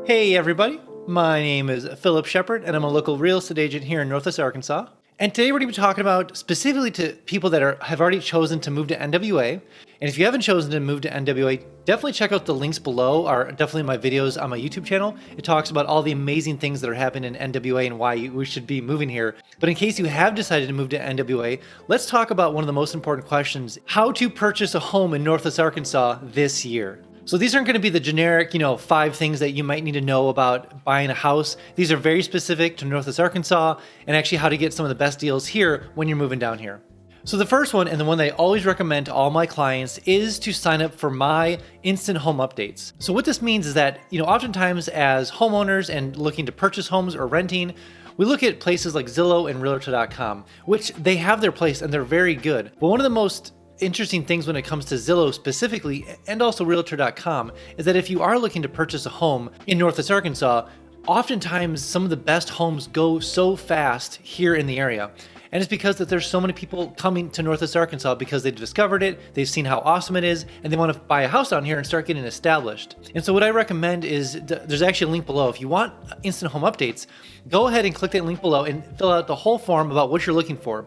Hey everybody, my name is Philip Shepard and I'm a local real estate agent here in Northwest Arkansas. And today we're going to be talking about specifically to people that have already chosen to move to NWA. And if you haven't chosen to move to NWA, definitely check out the links below, or definitely my videos on my YouTube channel. It talks about all the amazing things that are happening in NWA and why we should be moving here. But in case you have decided to move to NWA, let's talk about one of the most important questions: how to purchase a home in Northwest Arkansas this year. So these aren't going to be the generic, 5 things that you might need to know about buying a house. These are very specific to Northwest Arkansas and actually how to get some of the best deals here when you're moving down here. So the first one, and the one that I always recommend to all my clients, is to sign up for my instant home updates. So what this means is that, oftentimes as homeowners and looking to purchase homes or renting, we look at places like Zillow and Realtor.com, which they have their place and they're very good. But one of the most interesting things when it comes to Zillow specifically, and also Realtor.com, is that if you are looking to purchase a home in Northwest Arkansas, oftentimes some of the best homes go so fast here in the area. And it's because that there's so many people coming to Northwest Arkansas because they've discovered it, they've seen how awesome it is, and they want to buy a house down here and start getting established. And so what I recommend is, there's actually a link below. If you want instant home updates, go ahead and click that link below and fill out the whole form about what you're looking for.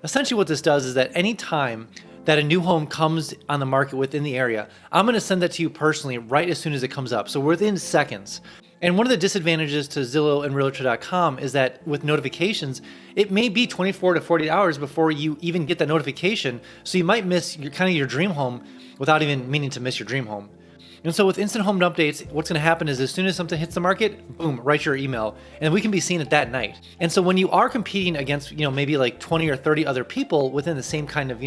Essentially what this does is that any time that a new home comes on the market within the area, I'm going to send that to you personally right as soon as it comes up. So within seconds. And one of the disadvantages to Zillow and Realtor.com is that with notifications, it may be 24 to 48 hours before you even get that notification. So you might miss your dream home without even meaning to miss your dream home. And so with instant home updates, what's going to happen is as soon as something hits the market, boom, write your email, and we can be seeing it that night. And so when you are competing against, maybe like 20 or 30 other people within the same kind of,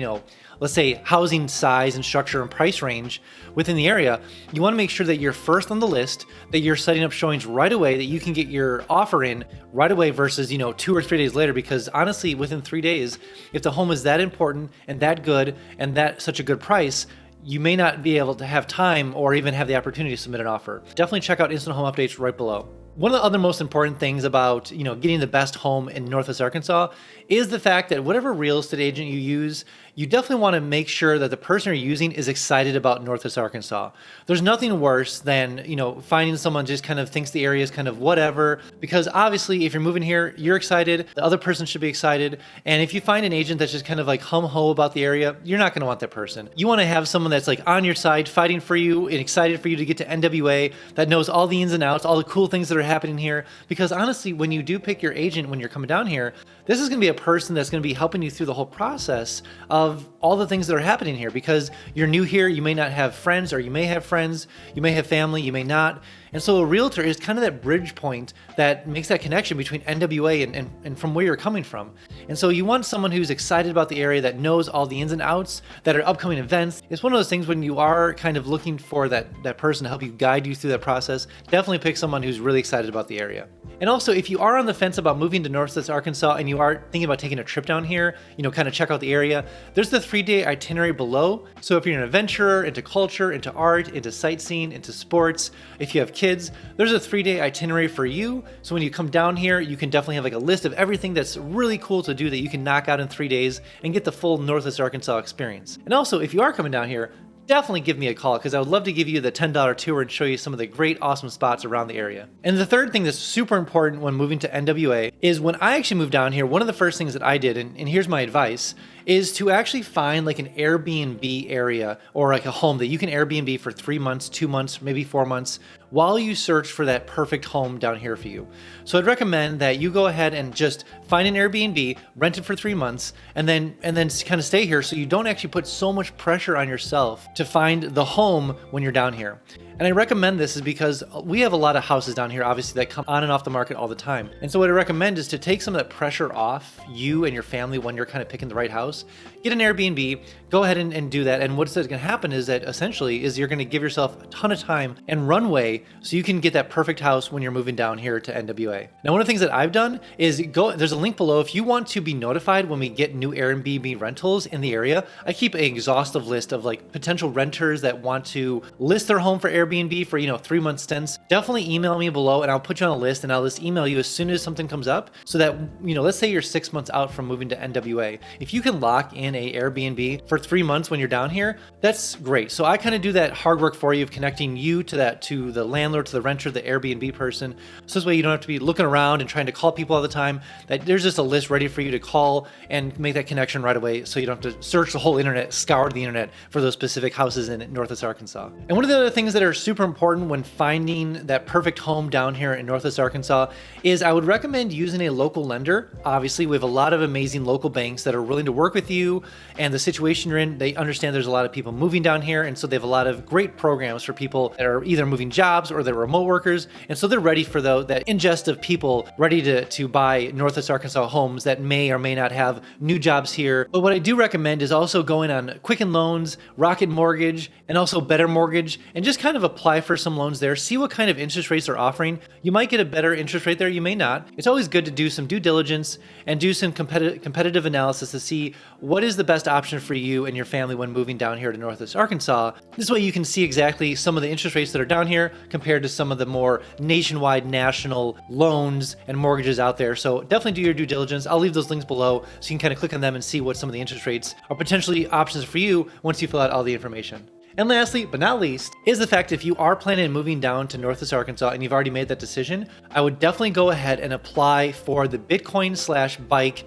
let's say housing size and structure and price range within the area, you want to make sure that you're first on the list, that you're setting up showings right away, that you can get your offer in right away versus, 2 or 3 days later. Because honestly, within 3 days, if the home is that important and that good and that such a good price, you may not be able to have time or even have the opportunity to submit an offer. Definitely check out instant home updates right below. One of the other most important things about, getting the best home in Northwest Arkansas is the fact that whatever real estate agent you use, you definitely want to make sure that the person you're using is excited about Northwest Arkansas. There's nothing worse than, finding someone just kind of thinks the area is kind of whatever, because obviously if you're moving here, you're excited, the other person should be excited. And if you find an agent that's just kind of like hum-ho about the area, you're not going to want that person. You want to have someone that's like on your side, fighting for you and excited for you to get to NWA, that knows all the ins and outs, all the cool things that are happening here. Because honestly, when you do pick your agent when you're coming down here, this is going to be a person that's going to be helping you through the whole process of all the things that are happening here. Because you're new here, you may not have friends, or you may have friends, you may have family, you may not. And so a realtor is kind of that bridge point that makes that connection between NWA and from where you're coming from. And so you want someone who's excited about the area, that knows all the ins and outs, that are upcoming events. It's one of those things when you are kind of looking for that person to help you guide you through that process, definitely pick someone who's really excited about the area. And also, if you are on the fence about moving to Northwest Arkansas and you are thinking about taking a trip down here, kind of check out the area, there's the 3-day itinerary below. So if you're an adventurer, into culture, into art, into sightseeing, into sports, if you have kids, there's a 3-day itinerary for you. So when you come down here, you can definitely have like a list of everything that's really cool to do that you can knock out in 3 days and get the full Northwest Arkansas experience. And also, if you are coming down here, definitely give me a call, because I would love to give you the $10 tour and show you some of the great, awesome spots around the area. And the third thing that's super important when moving to NWA is when I actually moved down here, one of the first things that I did, and here's my advice, is to actually find like an Airbnb area or like a home that you can Airbnb for 3 months, 2 months, maybe 4 months while you search for that perfect home down here for you. So I'd recommend that you go ahead and just find an Airbnb, rent it for 3 months, and then kind of stay here so you don't actually put so much pressure on yourself to find the home when you're down here. And I recommend this is because we have a lot of houses down here, obviously, that come on and off the market all the time. And so what I recommend is to take some of that pressure off you and your family when you're kind of picking the right house. Get an Airbnb, go ahead and do that. And what's going to happen is that essentially is you're going to give yourself a ton of time and runway so you can get that perfect house when you're moving down here to NWA. Now, one of the things that I've done is there's a link below. If you want to be notified when we get new Airbnb rentals in the area, I keep an exhaustive list of like potential renters that want to list their home for Airbnb for 3 month stints. Definitely email me below and I'll put you on a list, and I'll just email you as soon as something comes up, so that let's say you're 6 months out from moving to NWA. If you can lock in a Airbnb for 3 months when you're down here, that's great. So I kind of do that hard work for you of connecting you to the landlord, to the renter, the Airbnb person. So this way you don't have to be looking around and trying to call people all the time. That there's just a list ready for you to call and make that connection right away, so you don't have to search the whole internet, scour the internet for those specific houses in Northwest Arkansas. And one of the other things that are super important when finding that perfect home down here in Northwest Arkansas is I would recommend using a local lender. Obviously, we have a lot of amazing local banks that are willing to work with you and the situation you're in. They understand there's a lot of people moving down here, and so they have a lot of great programs for people that are either moving jobs or they're remote workers. And so they're ready for that ingest of people ready to buy Northwest Arkansas homes that may or may not have new jobs here. But what I do recommend is also going on Quicken Loans, Rocket Mortgage, and also Better Mortgage, and just kind of apply for some loans there. See what kind of interest rates they're offering. You might get a better interest rate there, you may not. It's always good to do some due diligence and do some competitive analysis to see what is the best option for you and your family when moving down here to Northwest Arkansas. This way you can see exactly some of the interest rates that are down here compared to some of the more nationwide national loans and mortgages out there. So definitely do your due diligence. I'll leave those links below so you can kind of click on them and see what some of the interest rates are potentially options for you once you fill out all the information. And lastly, but not least, is the fact if you are planning on moving down to Northwest Arkansas and you've already made that decision, I would definitely go ahead and apply for the Bitcoin/bike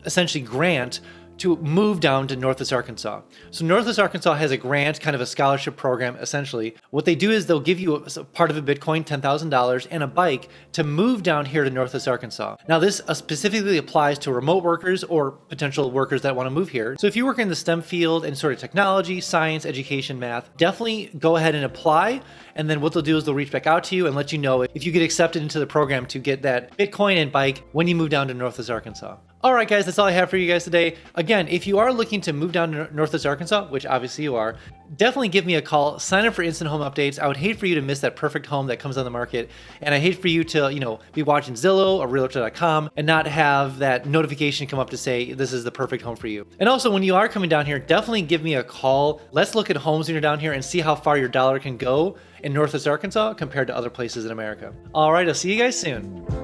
essentially grant to move down to Northwest Arkansas. So Northwest Arkansas has a grant, kind of a scholarship program, essentially. What they do is they'll give you a part of a Bitcoin, $10,000, and a bike to move down here to Northwest Arkansas. Now this specifically applies to remote workers or potential workers that want to move here. So if you work in the STEM field and sort of technology, science, education, math, definitely go ahead and apply. And then what they'll do is they'll reach back out to you and let you know if you get accepted into the program to get that Bitcoin and bike when you move down to Northwest Arkansas. All right, guys, that's all I have for you guys today. Again, if you are looking to move down to Northwest Arkansas, which obviously you are, definitely give me a call. Sign up for instant home updates. I would hate for you to miss that perfect home that comes on the market. And I hate for you to, be watching Zillow or Realtor.com and not have that notification come up to say this is the perfect home for you. And also, when you are coming down here, definitely give me a call. Let's look at homes when you're down here and see how far your dollar can go in Northwest Arkansas compared to other places in America. All right, I'll see you guys soon.